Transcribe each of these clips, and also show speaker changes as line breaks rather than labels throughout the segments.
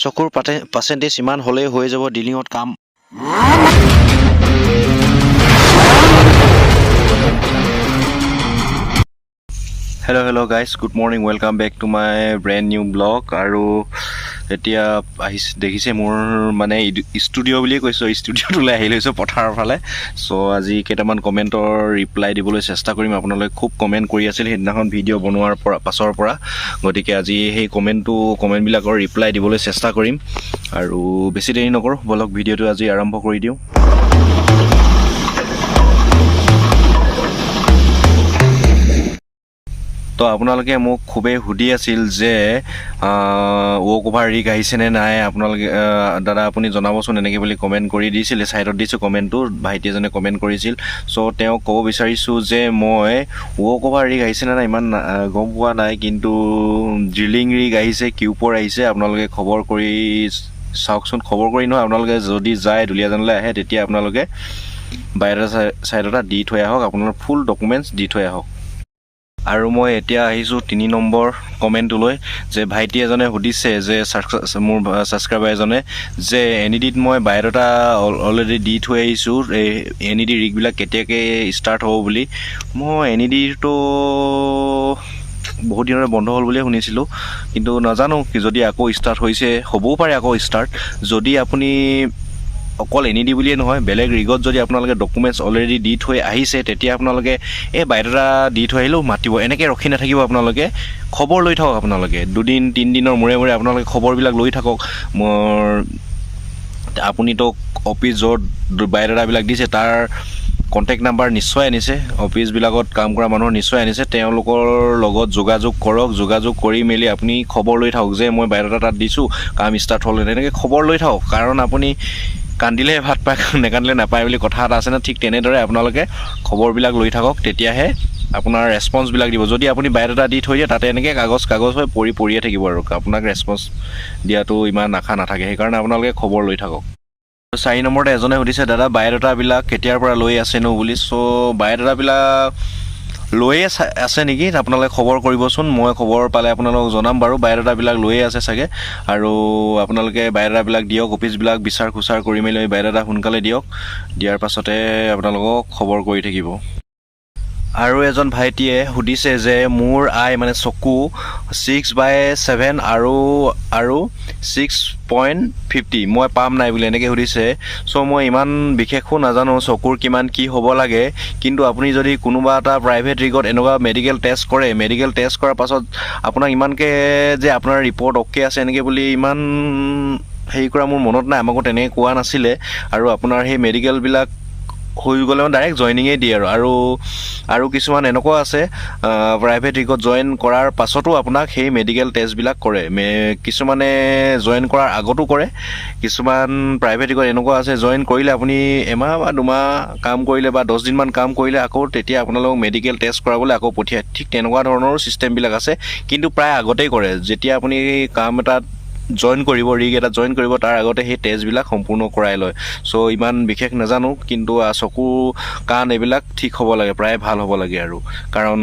চকুৰ পাৰ্চেণ্টেজ ইমান হ'লেই হৈ যাব ডিলিঙত কাম। Hello' guys, good morning, welcome back to my brand new blog. আৰু এতিয়া দেখিছে মোৰ মানে ষ্টুডিঅ' বুলিয়ে কৈছোঁ, ষ্টুডিঅ'টোলৈ আহি লৈছোঁ পথাৰৰ ফালে। চ' আজি কেইটামান কমেণ্টৰ ৰিপ্লাই দিবলৈ চেষ্টা কৰিম। আপোনালোকে খুব কমেণ্ট কৰি আছিল সেইদিনাখন ভিডিঅ' বনোৱাৰ পাছৰ পৰা, গতিকে আজি সেই কমেণ্টবিলাকৰ ৰিপ্লাই দিবলৈ চেষ্টা কৰিম। আৰু বেছি দেৰি নকৰোঁ, বলক ভিডিঅ'টো আজি আৰম্ভ কৰি দিওঁ। তো আপোনালোকে মোক খুবেই সুধি আছিল যে ৱৰ্ক অভাৰ ৰিগ আহিছেনে নাই, আপোনালোকে দাদা আপুনি জনাবচোন এনেকৈ বুলি কমেণ্ট কৰি দিছিল। ছাইডত দিছোঁ কমেণ্টটো, ভাইটি এজনে কমেণ্ট কৰিছিল। চ' তেওঁক ক'ব বিচাৰিছোঁ যে মই ৱৰ্ক অভাৰ ৰিগ আহিছেনে নাই ইমান গম পোৱা নাই, কিন্তু ড্ৰিলিং ৰিগ আহিছে, কিউপৰ আহিছে। আপোনালোকে খবৰ কৰি চাওকচোন, খবৰ কৰি নহয়, আপোনালোকে যদি যায় দুলীয়াজানলৈ আহে তেতিয়া আপোনালোকে বায়'ডাটা ছাইডত দি থৈ আহক, আপোনালোকৰ ফুল ডকুমেণ্টছ দি থৈ আহক। আৰু মই এতিয়া আহিছোঁ 3 নম্বৰ কমেণ্টটোলৈ, যে ভাইটি এজনে সুধিছে যে মোৰ ছাবস্ক্ৰাইবাৰ এজনে যে এনইডিত মই বায়'ডাটা অলৰেডি দি থৈ আহিছোঁ, এই এনইডি ৰিগবিলাক কেতিয়াকৈ ষ্টাৰ্ট হ'ব বুলি। মই এনইডিটো বহুত দিনৰে বন্ধ হ'ল বুলিয়ে শুনিছিলোঁ, কিন্তু নাজানো যদি আকৌ ষ্টাৰ্ট হৈছে, হ'বও পাৰে আকৌ ষ্টাৰ্ট। যদি আপুনি অকল এনইডি বুলিয়ে নহয়, বেলেগ ৰিগত যদি আপোনালোকে ডকুমেণ্টছ অলৰেডি দি থৈ আহিছে, তেতিয়া আপোনালোকে এই বায়'ডাটা দি থৈ আহিলেও মাতিব, এনেকৈ ৰখি নাথাকিব। আপোনালোকে খবৰ লৈ থাকক, আপোনালোকে 2-3 দিনৰ মূৰে মূৰে আপোনালোকে খবৰবিলাক লৈ থাকক। আপুনিতো অফিচ য'ত বায়'ডাটাবিলাক দিছে তাৰ কণ্টেক্ট নাম্বাৰ নিশ্চয় আনিছে, অফিচবিলাকত কাম কৰা মানুহৰ নিশ্চয় আনিছে, তেওঁলোকৰ লগত যোগাযোগ কৰক। যোগাযোগ কৰি মেলি আপুনি খবৰ লৈ থাকক যে মই বায়'ডাটা তাত দিছোঁ, কাম ষ্টাৰ্ট হ'ল, এনেকৈ খবৰ লৈ থাকক। কাৰণ আপুনি কান্দিলেহে ভাত পায়, নেকান্দিলে নাপায় বুলি কথা এটা আছে ন, ঠিক তেনেদৰে আপোনালোকে খবৰবিলাক লৈ থাকক, তেতিয়াহে আপোনাৰ ৰেছপন্সবিলাক দিব। যদি আপুনি বায়'ডাটা দি থৈ দিয়ে, তাতে এনেকৈ কাগজ হৈ পৰিয়ে থাকিব আৰু আপোনাক ৰেছপন্স দিয়াটো ইমান আশা নাথাকে। সেইকাৰণে আপোনালোকে খবৰ লৈ থাকক। 4 নম্বৰতে এজনে সুধিছে, দাদা বায়'ডাটাবিলাক কেতিয়াৰ পৰা লৈ আছেনো বুলি। চ' বায়'ডাটাবিলাক লৈয়ে আছে নেকি, আপোনালোকে খবৰ কৰিবচোন, মই খবৰ পালে আপোনালোকক জনাম বাৰু। বায়'ডাটাবিলাক লৈয়ে আছে চাগে, আৰু আপোনালোকে বায়'ডাটাবিলাক দিয়ক, অফিচবিলাক বিচাৰ খোচাৰ কৰি মেলি বায়'ডাটা সোনকালে দিয়ক, দিয়াৰ পাছতে আপোনালোকক খবৰ কৰি থাকিব। আৰু এজন ভাইটিয়ে সুধিছে যে মোৰ আই মানে চকু 6/7 আৰু 6.50 মই পাম নাই বুলি এনেকৈ সুধিছে। চ' মই ইমান বিশেষো নাজানো চকুৰ কিমান কি হ'ব লাগে, কিন্তু আপুনি যদি কোনোবা এটা প্ৰাইভেট ৰিগত এনেকুৱা মেডিকেল টেষ্ট কৰে, মেডিকেল টেষ্ট কৰাৰ পাছত আপোনাক ইমানকৈ যে আপোনাৰ ৰিপৰ্ট অ'কে আছে এনেকৈ বুলি ইমান হেৰি কৰা মোৰ মনত নাই, আমাকো তেনেকৈ কোৱা নাছিলে। আৰু আপোনাৰ সেই মেডিকেলবিলাক হৈ গ'লে মানে ডাইৰেক্ট জইনিঙেই দিয়ে। আৰু কিছুমান এনেকুৱা আছে প্ৰাইভেট ৰিগত জইন কৰাৰ পাছতো আপোনাক সেই মেডিকেল টেষ্টবিলাক কৰে, কিছুমানে জইন কৰাৰ আগতো কৰে। কিছুমান প্ৰাইভেট ৰিগত এনেকুৱা আছে জইন কৰিলে আপুনি এমাহ বা 2 মাহ কাম কৰিলে বা 10 দিনমান কাম কৰিলে আকৌ তেতিয়া আপোনালোকক মেডিকেল টেষ্ট কৰাবলৈ আকৌ পঠিয়ায়। ঠিক তেনেকুৱা ধৰণৰো ছিষ্টেমবিলাক আছে, কিন্তু প্ৰায় আগতেই কৰে। যেতিয়া আপুনি কাম এটাত জইন কৰিব, ৰিগ এটা জইন কৰিব, তাৰ আগতে সেই টেষ্টবিলাক সম্পূৰ্ণ কৰাই লয়। চ' ইমান বিশেষ নাজানো, কিন্তু চকু কাণ এইবিলাক ঠিক হ'ব লাগে, প্ৰায় ভাল হ'ব লাগে। আৰু কাৰণ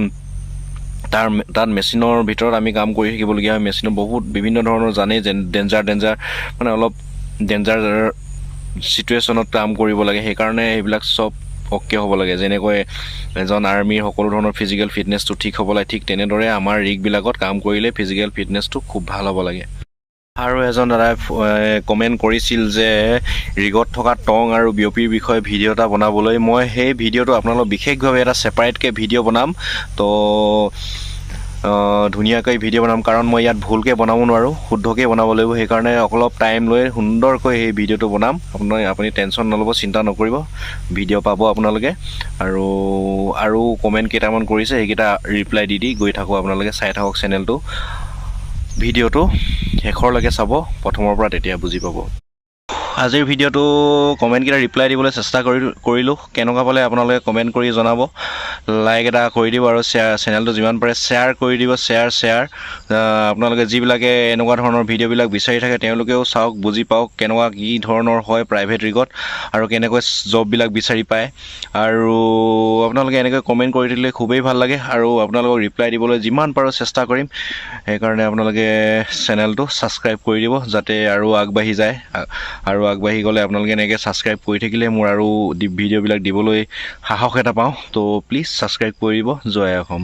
তাত মেচিনৰ ভিতৰত আমি কাম কৰি থাকিবলগীয়া হয়, মেচিনৰ বহুত বিভিন্ন ধৰণৰ জানেই ডেঞ্জাৰ মানে অলপ ডেঞ্জাৰ চিটুৱেশ্যনত কাম কৰিব লাগে, সেইকাৰণে সেইবিলাক চব অ'কে হ'ব লাগে। যেনেকৈ এজন আৰ্মিৰ সকলো ধৰণৰ ফিজিকেল ফিটনেছটো ঠিক হ'ব লাগে, ঠিক তেনেদৰে আমাৰ ৰিগবিলাকত কাম কৰিলে ফিজিকেল ফিটনেছটো খুব ভাল হ'ব লাগে। আৰু এজন দাদাই কমেণ্ট কৰিছিল যে ৰিগত থকা টং আৰু বিয়পিৰ বিষয়ে ভিডিঅ' এটা বনাবলৈ। মই সেই ভিডিঅ'টো আপোনালোক বিশেষভাৱে এটা ছেপাৰেটকৈ ভিডিঅ' বনাম, তো ধুনীয়াকৈ ভিডিঅ' বনাম, কাৰণ মই ইয়াত ভুলকৈ বনাব নোৱাৰোঁ, শুদ্ধকৈ বনাব লাগিব। সেইকাৰণে অলপ টাইম লৈ সুন্দৰকৈ সেই ভিডিঅ'টো বনাম। আপুনি টেনশ্যন নল'ব, চিন্তা নকৰিব, ভিডিঅ' পাব আপোনালোকে। আৰু কমেণ্ট কেইটামান কৰিছে, সেইকেইটা ৰিপ্লাই দি গৈ থাকোঁ, আপোনালোকে চাই থাকক চেনেলটো। ভিডিঅ'টো শেষৰলৈকে চাব প্ৰথমৰ পৰা, তেতিয়া বুজি পাব। আজিৰ ভিডিঅ'টো কমেণ্টকেইটা ৰিপ্লাই দিবলৈ চেষ্টা কৰিলোঁ কেনেকুৱা পালে আপোনালোকে কমেণ্ট কৰি জনাব লাইক এটা কৰি দিব আৰু চেনেলটো যিমান পাৰে শ্বেয়াৰ কৰি দিব শ্বেয়াৰ আপোনালোকে যিবিলাকে এনেকুৱা ধৰণৰ ভিডিঅ'বিলাক বিচাৰি থাকে তেওঁলোকেও চাওক বুজি পাওক কেনেকুৱা কি ধৰণৰ হয় প্ৰাইভেট ৰিগত আৰু কেনেকৈ জববিলাক বিচাৰি পায় আৰু আপোনালোকে এনেকৈ কমেণ্ট কৰি দিলে খুবেই ভাল লাগে আৰু আপোনালোকক ৰিপ্লাই দিবলৈ যিমান পাৰোঁ চেষ্টা কৰিম সেইকাৰণে আপোনালোকে চেনেলটো ছাবস্ক্ৰাইব কৰি দিব যাতে আৰু আগবাঢ়ি যায় আৰু আগবাঢ়ি গ'লে আপোনালোকে এনেকৈ ছাবস্ক্ৰাইব কৰি থাকিলে মোৰ আৰু ভিডিঅ'বিলাক দিবলৈ সাহস এটা পাওঁ তো প্লিজ ছাবস্ক্ৰাইব কৰি দিব জয় অসম।